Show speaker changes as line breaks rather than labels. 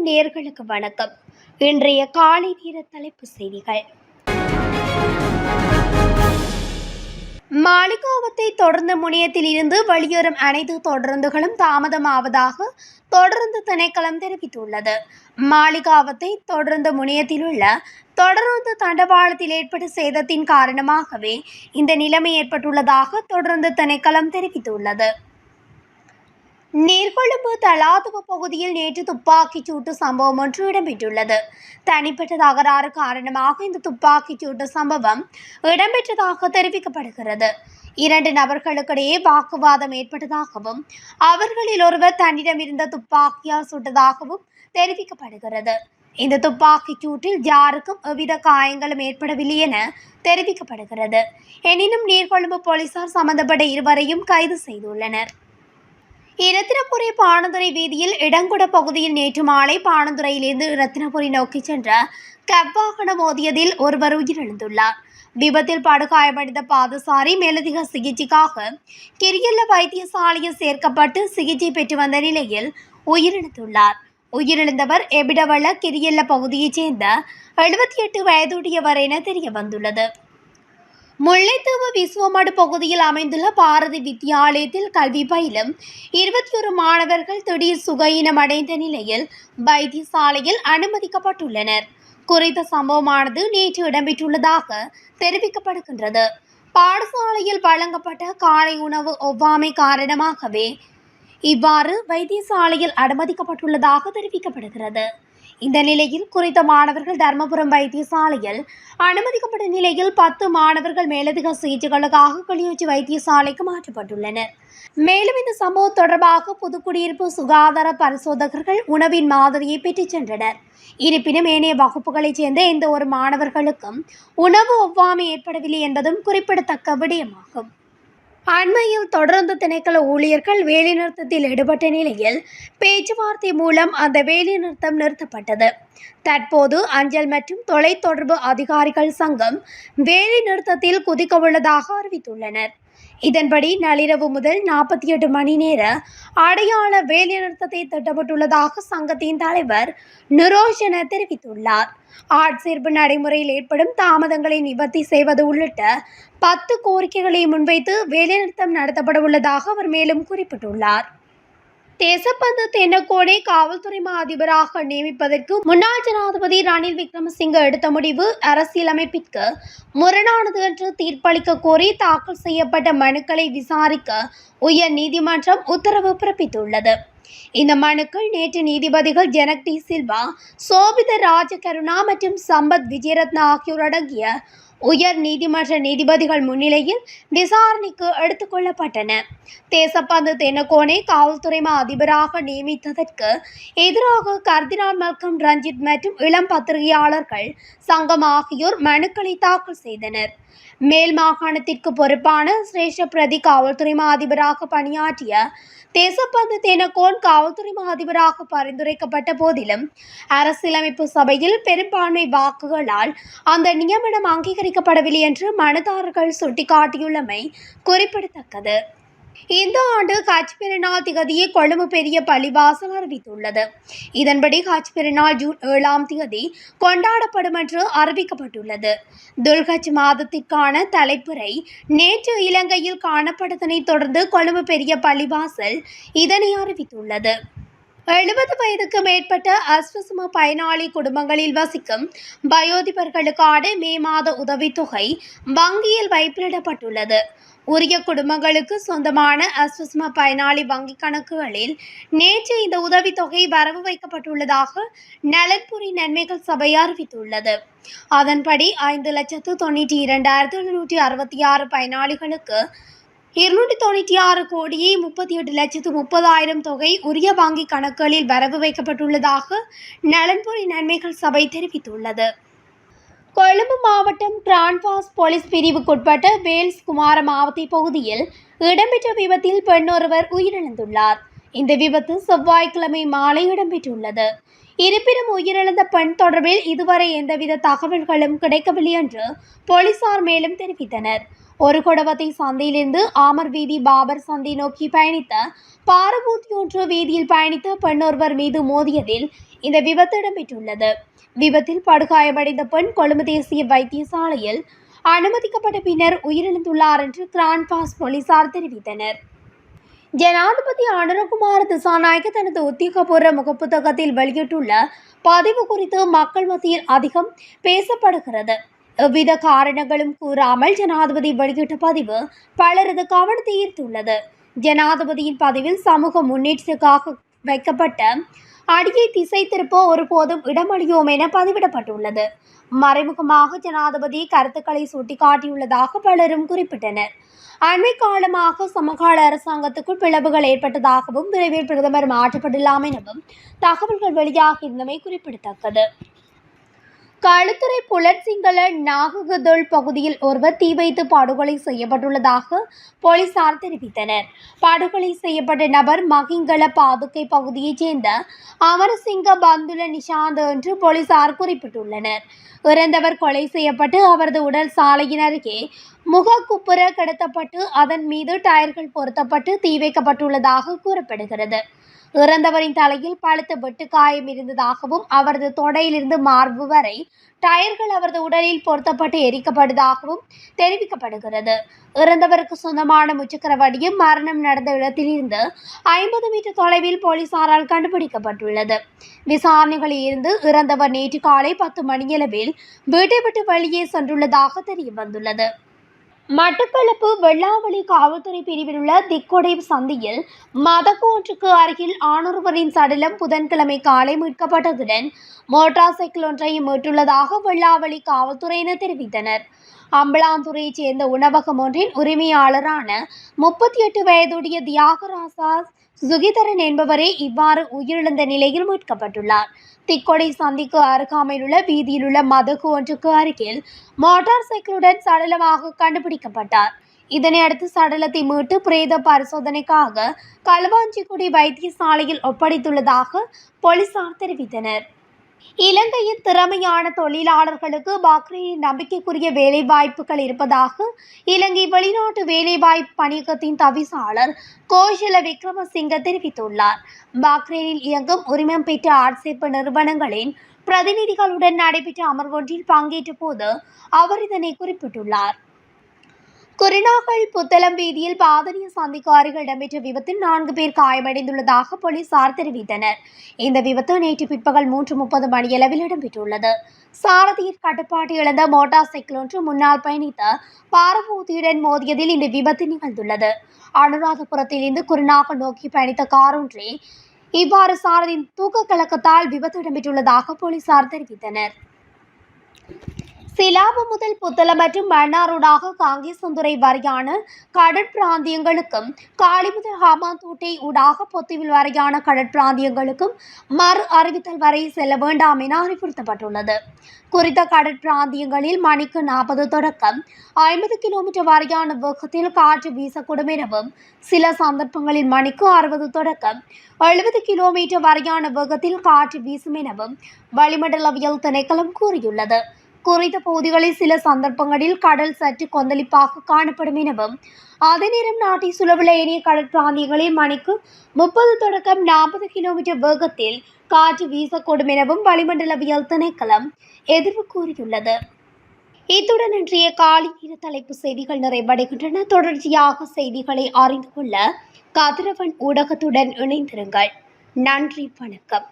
நேயர்களுக்கு வணக்கம். இன்றைய காலை நேர தலைப்பு செய்திகள். மாளிகாவத்தை தொடர்ந்து முனையத்தில் இருந்து வெளியேறும் அனைத்து தொடருந்துகளும் தாமதமாவதாக தொடருந்து திணைக்களம் தெரிவித்துள்ளது. மாளிகாவத்தை தொடர்ந்து முனையத்தில் உள்ள தொடருந்து தண்டவாளத்தில் ஏற்பட்ட சேதத்தின் காரணமாகவே இந்த நிலைமை ஏற்பட்டுள்ளதாக தொடருந்து திணைக்களம் தெரிவித்துள்ளது. நீர்கொழும்பு தலாதுவ பகுதியில் நேற்று துப்பாக்கிச் சூட்டு சம்பவம் ஒன்று இடம்பெற்றுள்ளது. தனிப்பட்ட தகராறு காரணமாக இந்த துப்பாக்கிச் சூட்டு சம்பவம் இடம்பெற்றதாக தெரிவிக்கப்படுகிறது. 2 நபர்களுக்கிடையே வாக்குவாதம் ஏற்பட்டதாகவும் அவர்களில் ஒருவர் தன்னிடம் இருந்த துப்பாக்கியால் சுட்டதாகவும் தெரிவிக்கப்படுகிறது. இந்த துப்பாக்கிச் சூட்டில் யாருக்கும் எவ்வித காயங்களும் ஏற்படவில்லை என தெரிவிக்கப்படுகிறது. எனினும் நீர்கொழும்பு போலீசார் சம்பந்தப்பட்ட இருவரையும் கைது செய்துள்ளனர். இரத்தினபுரி பாணந்துறை வீதியில் இடங்குட பகுதியில் நேற்று மாலை பாணந்துறையிலிருந்து இரத்தினபுரி நோக்கி சென்ற கப் வாகனம் மோதியதில் ஒருவர் உயிரிழந்துள்ளார். விபத்தில் படுகாயமடைந்த பாதசாரி மேலதிக சிகிச்சைக்காக கிரியல்ல வைத்தியசாலையில் சேர்க்கப்பட்டு சிகிச்சை பெற்று வந்த நிலையில் உயிரிழந்துள்ளார். உயிரிழந்தவர் எபிடவள கிரியல்ல பகுதியைச் சேர்ந்த 78 வயதுடையவர் என தெரிய வந்துள்ளது. முல்லைத்தீவு விசுவமடு பகுதியில் அமைந்துள்ள பாரதி வித்தியாலயத்தில் கல்வி பயிலும் 21 மாணவர்கள் திடீர் சுகயினம் அடைந்த நிலையில் வைத்தியசாலையில் அனுமதிக்கப்பட்டுள்ளனர். குறித்த சம்பவமானது நேற்று இடம்பெற்றுள்ளதாக தெரிவிக்கப்படுகின்றது. பாடசாலையில் வழங்கப்பட்ட காலை உணவு ஒவ்வாமை காரணமாகவே இவ்வாறு வைத்தியசாலையில் அனுமதிக்கப்பட்டுள்ளதாக தெரிவிக்கப்படுகிறது. இந்த நிலையில் குறித்த மாணவர்கள் தர்மபுரம் வைத்தியசாலையில் அனுமதிக்கப்பட்ட நிலையில் 10 மாணவர்கள் மேலதிக சிகிச்சைகளுக்காக கிளிநொச்சி வைத்தியசாலைக்கு மாற்றப்பட்டுள்ளனர். மேலும் இந்த சம்பவம் தொடர்பாக புதுக்குடியிருப்பு சுகாதார பரிசோதகர்கள் உணவின் மாதிரியை பெற்றுச் சென்றனர். இருப்பினும் ஏனைய வகுப்புகளைச் சேர்ந்த எந்த ஒரு மாணவர்களுக்கும் உணவு ஒவ்வாமை ஏற்படவில்லை என்பதும் குறிப்பிடத்தக்க விடயமாகும். அண்மையில் தொடர்ந்து திணைக்கள ஊழியர்கள் வேலைநிறுத்தத்தில் ஈடுபட்ட நிலையில் பேச்சுவார்த்தை மூலம் அந்த வேலைநிறுத்தம் நிறுத்தப்பட்டது. தற்போது அஞ்சல் மற்றும் தொலைத்தொடர்பு அதிகாரிகள் சங்கம் வேலைநிறுத்தத்தில் குதிக்கவுள்ளதாக அறிவித்துள்ளனர். இதன்படி நள்ளிரவு முதல் 48 மணி நேர அடையாள வேலைநிறுத்தத்தை திட்டமிட்டுள்ளதாக சங்கத்தின் தலைவர் நிரோஷன தெரிவித்துள்ளார். ஆட்சேர்ப்பு நடைமுறையில் ஏற்படும் தாமதங்களை நிவர்த்தி செய்வது உள்ளிட்ட 10 கோரிக்கைகளை முன்வைத்து வேலைநிறுத்தம் நடத்தப்பட உள்ளதாக அவர் மேலும் குறிப்பிட்டுள்ளார். தேசப்பந்து தென்னக்கோனை காவல்துறை மா அதிபராக நியமிப்பதற்கு முன்னாள் ஜனாதிபதி ரணில் விக்ரமசிங்க எடுத்த முடிவு அரசியலமைப்பிற்கு முரணானது என்று தீர்ப்பளிக்க கோரி தாக்கல் செய்யப்பட்ட மனுக்களை விசாரிக்க உயர் நீதிமன்றம் உத்தரவு பிறப்பித்துள்ளது. இந்த மனுக்கள் நேற்று நீதிபதிகள் ஜனக் டி சில்வா, சோபித ராஜகருணா மற்றும் சம்பத் விஜயரத்ன ஆகியோர் அடங்கிய உயர் நீதிமன்ற நீதிபதிகள் முன்னிலையில் விசாரணைக்கு எடுத்துக் கொள்ளப்பட்டன. தேசப்பந்து தென்னக்கோனை காவல்துறை மா அதிபராக நியமித்ததற்கு எதிராக கர்தினால் மல்கம் ரஞ்சித் மற்றும் இளம் பத்திரிகையாளர்கள் சங்கம் ஆகியோர் மனுக்களை தாக்கல் செய்தனர். மேல் மாகாணத்திற்கு பொறுப்பான சிரேஷ்ட பிரதி காவல்துறை மா அதிபராக பணியாற்றிய தேசப்பந்து தென்னக்கோன் காவல்துறை மா அதிபராக பரிந்துரைக்கப்பட்ட போதிலும் அரசியலமைப்பு சபையில் பெரும்பான்மை வாக்குகளால் அந்த நியமனம் அங்கீகரிக்கப்படவில்லை என்று மனுதாரர்கள் சுட்டிக்காட்டியுள்ளமை குறிப்பிடத்தக்கது. இந்த ஆண்டு ஹஜ் பெருநாள் திகதியை கொழும்பு பெரிய பள்ளிவாசல் அறிவித்துள்ளது. இதன்படி ஹஜ் பெருநாள் ஜூன் 7ஆம் தேதி கொண்டாடப்படும் என்று அறிவிக்கப்பட்டுள்ளது. துல்ஹஜ் மாதத்திற்கான தலைப்புரை நேற்று இலங்கையில் காணப்பட்டதனை தொடர்ந்து கொழும்பு பெரிய பள்ளிவாசல் இதனை அறிவித்துள்ளது. 70 வயதுக்கு மேற்பட்ட அஸ்வசும பயனாளி குடும்பங்களில் வசிக்கும் வயோதிபர்களுக்கான மே மாத உதவித்தொகை வங்கியில் வைப்பிலிடப்பட்டுள்ளது. உரிய குடும்பங்களுக்கு சொந்தமான அஸ்வசும பயனாளி வங்கி கணக்குகளில் நேற்று இந்த உதவித்தொகை வரவு வைக்கப்பட்டுள்ளதாக நலன்புரி நன்மைகள் சபை அறிவித்துள்ளது. அதன்படி 5,92,766 பயனாளிகளுக்கு 296 கோடியே 38,30,000 தொகை உரிய வங்கி கணக்குகளில் வரவு வைக்கப்பட்டுள்ளதாக நலன்புரி நன்மைகள் சபை தெரிவித்துள்ளது. கொழும்பு மாவட்டம் கிரான்வாஸ் போலீஸ் பிரிவுக்குட்பட்ட வேல்ஸ் குமார மாவத்தை பகுதியில் இடம்பெற்ற விபத்தில் பெண் ஒருவர் உயிரிழந்துள்ளார். இந்த விபத்து செவ்வாய்க்கிழமை மாலை இடம்பெற்றுள்ளது. இருப்பினும் உயிரிழந்த பெண் தொடர்பில் இதுவரை எந்தவித தகவல்களும் கிடைக்கவில்லை என்று போலீசார் மேலும் தெரிவித்தனர். ஒரு கொடவத்தை சந்தையிலிருந்து ஆமர் வீதி பாபர் சந்தை நோக்கி பயணித்த பாரபூர்த்தி ஒன்று வீதியில் பயணித்த பெண்ணொருவர் மீது மோதியதில் இந்த விபத்து இடம்பெற்றுள்ளது. விபத்தில் படுகாயமடைந்த பெண் கொழும்பு தேசிய வைத்தியசாலையில் அனுமதிக்கப்பட்ட பின்னர் உயிரிழந்துள்ளார் என்று கிராண்ட் பாஸ் போலீசார் தெரிவித்தனர். ஜனாதிபதி அனுரகுமார திசாநாயக்க தனது உத்தியோகபூர்வ முகப்புத்தகத்தில் வெளியிட்டுள்ள பதிவு குறித்து மக்கள் மத்தியில் அதிகம் பேசப்படுகிறது. எவ்வித காரணங்களும் கூறாமல் ஜனாதிபதி வெளியிட்ட பதிவு பலரது கவனத்தை ஈர்த்துள்ளது. ஜனாதிபதியின் பதிவில் சமூக முன்னேற்றத்துக்காக வைக்கப்பட்ட அடியை திசை திருப்ப ஒருபோதும் இடமளியோம் என பதிவிடப்பட்டுள்ளது. மறைமுகமாக ஜனாதிபதி கருத்துக்களை சுட்டிக்காட்டியுள்ளதாக பலரும் குறிப்பிட்டனர். அண்மை காலமாக சமகால அரசாங்கத்துக்குள் பிளவுகள் ஏற்பட்டதாகவும் விரைவில் பிரதமர் மாற்றப்படலாம் எனவும் தகவல்கள் வெளியாகியிருந்தமை குறிப்பிடத்தக்கது. களுத்துறை புலட்சிங்கல நாககதொல் பகுதியில் ஒருவர் தீ வைத்து படுகொலை செய்யப்பட்டுள்ளதாக போலீசார் தெரிவித்தனர். படுகொலை செய்யப்பட்ட நபர் மகிங்கல பாதுகை பகுதியைச் சேர்ந்த அமரசிங்க பந்துல நிஷாந்த் என்று போலீசார் குறிப்பிட்டுள்ளனர். இறந்தவர் கொலை செய்யப்பட்டு அவரது உடல் சாலையின் அருகே முகக்குப்புற கடத்தப்பட்டு அதன் மீது டயர்கள் பொருத்தப்பட்டு தீ வைக்கப்பட்டுள்ளதாக கூறப்படுகிறது. இறந்தவரின் தலையில் பழுத்த வெட்டு காயம் இருந்ததாகவும் அவரது தொடையிலிருந்து மார்பு வரை டயர்கள் அவரது உடலில் பொருத்தப்பட்டு எரிக்கப்படுவதாகவும் தெரிவிக்கப்படுகிறது. இறந்தவருக்கு சொந்தமான முச்சக்கர வண்டியும் மரணம் நடந்த இடத்திலிருந்து 50 மீட்டர் தொலைவில் போலீசாரால் கண்டுபிடிக்கப்பட்டுள்ளது. விசாரணைகளில் இருந்து இறந்தவர் நேற்று காலை 10 மணியளவில் வீட்டை விட்டு வெளியே சென்றுள்ளதாக தெரிய வந்துள்ளது. மட்டக்களப்பு வெள்ளாவளி காவல்துறை பிரிவில் உள்ள திக்கொடை சந்தியில் மதகு ஒன்றுக்கு அருகில் ஆணொருவரின் சடலம் புதன்கிழமை காலை மீட்கப்பட்டதுடன் மோட்டார் சைக்கிள் ஒன்றையும் மீட்டுள்ளதாக வெள்ளாவளி காவல்துறையினர் தெரிவித்தனர். அம்பலாந்துறையைச் சேர்ந்த உணவகம் ஒன்றின் உரிமையாளரான 38 வயதுடைய தியாகராசா சுகிதரன் என்பவரே இவ்வாறு உயிரிழந்த நிலையில் மீட்கப்பட்டுள்ளார். திக்கொடை சந்திக்கு அருகாமையில் உள்ள வீதியில் உள்ள மதகு ஒன்றுக்கு அருகில் மோட்டார் சைக்கிளுடன் சடலமாக கண்டுபிடிக்கப்பட்டார். இதனையடுத்து சடலத்தை மீட்டு பிரேத பரிசோதனைக்காக களுவாஞ்சிக்குடி வைத்தியசாலையில் ஒப்படைத்துள்ளதாக போலீசார் தெரிவித்தனர். இலங்கையின் திறமையான தொழிலாளர்களுக்கு பஹ்ரைனில் நம்பிக்கைக்குரிய வேலைவாய்ப்புகள் இருப்பதாக இலங்கை வெளிநாட்டு வேலைவாய்ப்பு பணியகத்தின் தவிசாளர் கோஷல விக்ரமசிங்க தெரிவித்துள்ளார். பஹ்ரைனில் இயங்கும் உரிமம் பெற்ற ஆட்சேர்ப்பு நிறுவனங்களின் பிரதிநிதிகளுடன் நடைபெற்ற அமர்வொன்றில் பங்கேற்ற போது அவர் இதனை குறிப்பிட்டுள்ளார். குருநாகல் புத்தளம் வீதியில் பாதனிய சந்திக்கு அருகில் இடம்பெற்ற விபத்தில் 4 பேர் காயமடைந்துள்ளதாக போலீசார் தெரிவித்தனர். இந்த விபத்து நேற்று பிற்பகல் 3:30 மணியளவில் இடம்பெற்றுள்ளது. சாரதியின் கட்டுப்பாட்டை இழந்த மோட்டார் சைக்கிள் ஒன்று முன்னால் பயணித்த பாரபூதியுடன் மோதியதில் இந்த விபத்து நிகழ்ந்துள்ளது. அனுராதபுரத்திலிருந்து குருநாகல் நோக்கி பயணித்த கார் ஒன்றே இவ்வாறு சாரதியின் தூக்க கலக்கத்தால் விபத்து இடம்பெற்றுள்ளதாக போலீசார் தெரிவித்தனர். சிலாபு முதல் புத்தளம் மற்றும் மன்னாரோடாக காங்கேசந்துறை வரையான கடற்பிராந்தியங்களுக்கும் காலி முதல் ஹமாந்தோட்டை ஊடாக பொத்துவில் வரையான கடற்பிராந்தியங்களுக்கும் மறு அறிவித்தல் வரை செல்ல வேண்டாம் என அறிவுறுத்தப்பட்டுள்ளது. குறித்த கடற்பிராந்தியங்களில் மணிக்கு 40 தொடக்கம் 50 கிலோமீட்டர் வரையான வேகத்தில் காற்று வீசக்கூடும் எனவும் சில சந்தர்ப்பங்களில் மணிக்கு 60 தொடக்கம் 70 கிலோமீட்டர் வரையான வேகத்தில் காற்று வீசும் எனவும் வளிமண்டலவியல் திணைக்களம் கூறியுள்ளது. குறித்த பகுதிகளில் சில சந்தர்ப்பங்களில் கடல் சற்று கொந்தளிப்பாக காணப்படும் எனவும் அதே நேரம் நாட்டை சுழவுள்ள ஏனைய கடற்பிராந்தியங்களில் மணிக்கு 30 தொடக்கம் 40 கிலோமீட்டர் வேகத்தில் காற்று வீசக்கூடும் எனவும் வளிமண்டலவியல் திணைக்களம் எதிர்வு கூறியுள்ளது. இத்துடன் இன்றைய காலை நேர தலைப்பு செய்திகள் நிறைவடைகின்றன. தொடர்ச்சியாக செய்திகளை அறிந்து கொள்ள கதிரவன் ஊடகத்துடன் இணைந்திருங்கள். நன்றி, வணக்கம்.